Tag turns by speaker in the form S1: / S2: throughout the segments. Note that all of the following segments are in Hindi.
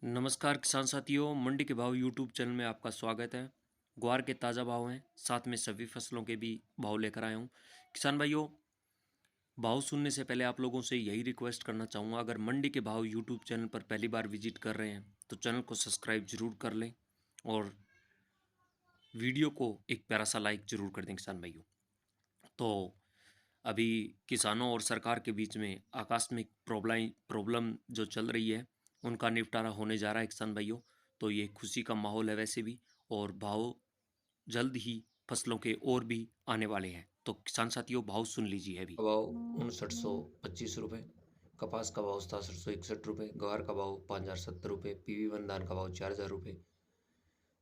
S1: नमस्कार किसान साथियों, मंडी के भाव यूट्यूब चैनल में आपका स्वागत है। ग्वार के ताज़ा भाव हैं, साथ में सभी फसलों के भी भाव लेकर आया हूँ। किसान भाइयों, भाव सुनने से पहले आप लोगों से यही रिक्वेस्ट करना चाहूँगा, अगर मंडी के भाव यूट्यूब चैनल पर पहली बार विजिट कर रहे हैं तो चैनल को सब्सक्राइब जरूर कर लें और वीडियो को एक प्यारा सा लाइक जरूर कर दें। किसान भाइयों, तो अभी किसानों और सरकार के बीच में आकस्मिक प्रॉब्लम जो चल रही है उनका निपटारा होने जा रहा है किसान भाइयों। तो ये खुशी का माहौल है वैसे भी, और भाव जल्द ही फसलों के और भी आने वाले हैं। तो किसान साथियों, भाव सुन लीजिए अभी।
S2: भाव 5925 रुपये, कपास का भाव 6761 रुपये, ग्वार का भाव 5070 रुपये, PV1 धान का भाव 4000 रुपये,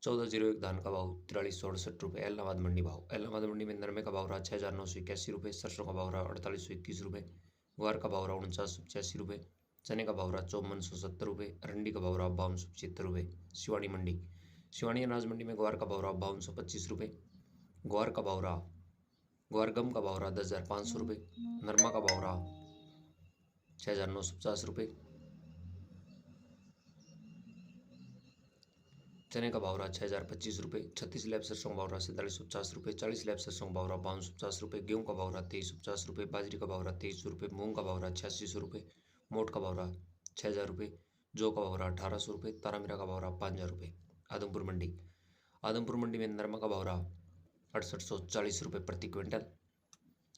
S2: 1401 धान का भाव 4368 रुपये। इलाहाबाद मंडी भाव, इलाहाबाद मंडी में नरमे का भाव रहा 6981 रुपये, सरसों का भाव रहा 4821 रुपये, ग्वार का भाव रहा 4985 रुपये, चने का भाव रहा 5470 रुपये, अरंडी का भाव रहा 5275 रुपये। शिवाड़ी मंडी, शिवाड़ी अनाज मंडी में ग्वार का भाव रहा 5225 रुपये, ग्वार का भाव रहा ग्वार गम का भाव रहा 10,500 रुपये, नरमा का भाव रहा 6,950 रुपये, चने का भाव रहा 6,025 रुपये, 36 लैब सरसों का भाव रहा 4750 रुपये, 40 लैब सरसों का भाव रहा 550 रुपये, गेहूँ का भाव रहा 2350 रुपये, बाजरी का भाव रहा 2300 रुपये, मूंग का भाव रहा 8600 रुपये, मोट का भाव रहा 6,000 रुपये, जौ का भाव रहा 1800 रुपये, तारामीरा का भाव रहा 5,000 रुपये। आदमपुर मंडी, आदमपुर मंडी में नरमा का भाव रहा 6840 रुपये प्रति क्विंटल।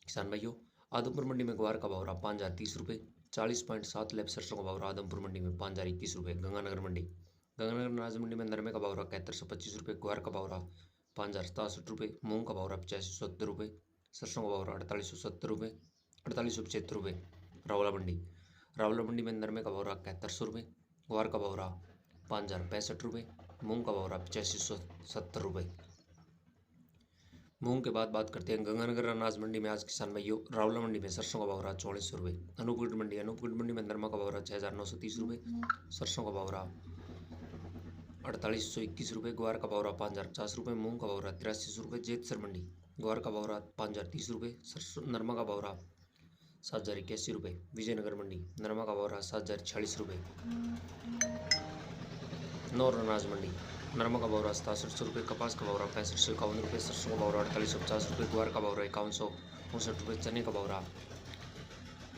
S2: किसान भाइयों, आदमपुर मंडी में ग्वार का भाव रहा 5,030 रुपये, 40.7 लैब सरसों का भाव रहा आदमपुर मंडी में 5,021 रुपये। गंगानगर मंडी, गंगानगर अनाज मंडी में नरमे का भाव रहा 7125 रुपये, ग्वार का भाव रहा 5,067 रुपये, मूंग का भाव रहा 8570 रुपये, सरसों का भाव रहा 4870 रुपये, 4875 रुपये। रावला मंडी, रावला मंडी में नरमे का भाव रहा 7100 रुपये, ग्वार का भाव रहा 5,065 रुपये, मूंग का भाव रहा 8570 रुपये। मूंग के बाद बात करते हैं गंगानगर अनाज मंडी में। आज किसान भाइयों, रावला मंडी में सरसों का भाव रहा 4400 रुपये। अनूपगढ़ मंडी, अनूपगढ़ मंडी में नरमा का भाव रहा 6,930 रुपये, सरसों का भाव रहा 4,821 रुपये, ग्वार का भाव रहा 5,050 रुपये, मूंग का भाव रहा 8300 रुपये। जेतसर मंडी, ग्वार का भाव रहा 5,030 रुपये, सरसों नरमा का भाव रहा 7,081 रुपये। विजयनगर मंडी, नरमा का भाव रहा 7,046 रुपये। नौर अनाज मंडी, नरमा का भाव रहा 6700 रुपये, कपास का भाव रहा 6551 रुपये, सरसों का भाव रहा 4850 रुपये, ग्वार का भाव रहा 5169 रुपये, चने का भाव रहा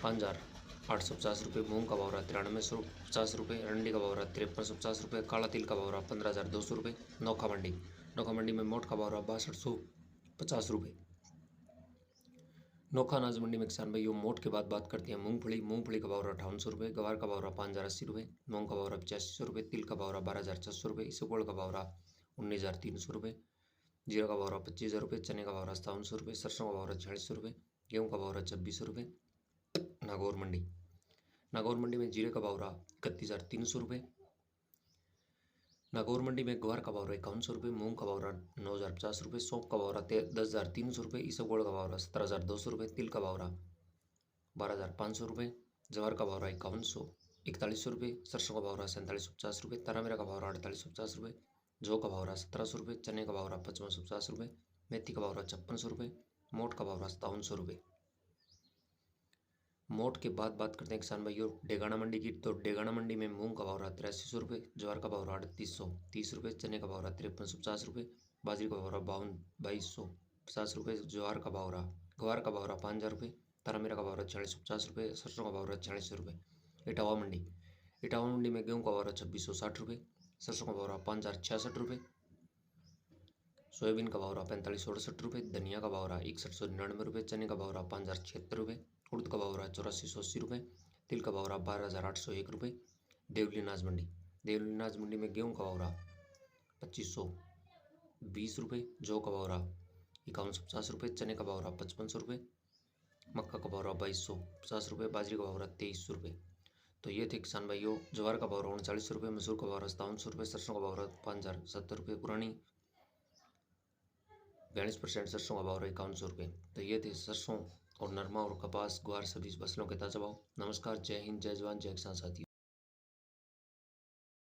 S2: 5,850 रुपये, मूंग का भाव रहा 9350 रुपये, अरंडी का भाव रहा 5350 रुपये, काला तिल का भाव रहा 15,200 रुपये। नोखा मंडी, नोखा मंडी में मोट का भाव रहा 6250 रुपये। नोखा अनाज मंडी में किसान भाइयों, मोट के बाद बात करते हैं मूंगफली, मूंगफली का भाव रहा 5800 रुपये, गवार का भाव रहा 5,080 रुपये, मूंग का भाव रहा 8500 रुपये, तिल का भाव रहा 12,600 रुपये, इसबगोल का भाव रहा 19,300 रुपये, जीरा का भाव रहा 25,000 रुपये, चने का भाव रहा 5700 रुपये, सरसों का भाव रहा 4600 रुपये, गेहूँ का भाव रहा 2600 रुपये। नागौर मंडी, नागौर मंडी में जीरे का भाव रहा 31,300 रुपये, नागौर मंडी में ग्वार का भाव रहा 5100 रुपये, मूंग का भाव रहा 9,050 रुपये, सौंफ का भाव रहा 10,300 रुपये, इसबगोल का भाव रहा 17,200 रुपये, तिल का भाव रहा 12,500 रुपये, जवार का भाव रहा 41,41 रुपये, सरसों का भाव रहा 4750 रुपये, तारामीरा का भाव रहा 4850 रुपये, जौ का भाव रहा 1700 रुपये, चने का भाव रहा 5550 रुपये, मेथी का भाव रहा 5600 रुपये, मोट का भाव रहा 5700 रुपये। मोट के बाद बात करते हैं किसान भाइयों डेगाना मंडी की। तो डेगाना मंडी में मूंग का भाव रहा 8300 रुपये, ज्वार का भाव रहा 3830 रुपये, चने का भाव रहा 5350 रुपये, बाजरी का भाव रहा 2250 रुपये, ज्वार का भाव रहा ग्वार का भाव रहा 5,000 रुपये, तारामीरा का भाव रहा 4650 रुपये, सरसों का भाव रहा 4600 रुपये। इटावा मंडी, इटावा मंडी में गेहूँ का भाव रहा 2660 रुपये, सरसों का भाव रहा 5,066 रुपये, सोयाबीन का भाव रहा 4568 रुपये, धनिया का भाव रहा 6199 रुपये, चने का भाव रहा 5,076 रुपये, उड़द का भाव रहा 8480 रुपये, तिल का भाव रहा 12,801 रुपये। देवली अनाज मंडी, देवली अनाज मंडी में गेहूँ का भाव रहा 2520 रुपये, जौ का भाव रहा 5150 रुपये, चने का भाव रहा 5500 रुपये, मक्का का भाव रहा 2250 रुपये, बाजरी का भाव रहा 2300 रुपये। तो ये थे किसान भाइयों, ज्वार का भाव रहा 39 रुपये, मसूर का भाव रहा 5700 रुपये, सरसों का भाव रहा 5,070 रुपये, पुरानी 42% सरसों का भाव रहा 5100 रुपये। तो ये थे सरसों और नरमा और कपास, ग्वार सभी फसलों के ताजा भाव। नमस्कार, जय हिंद, जय जवान, जय किसान साथी।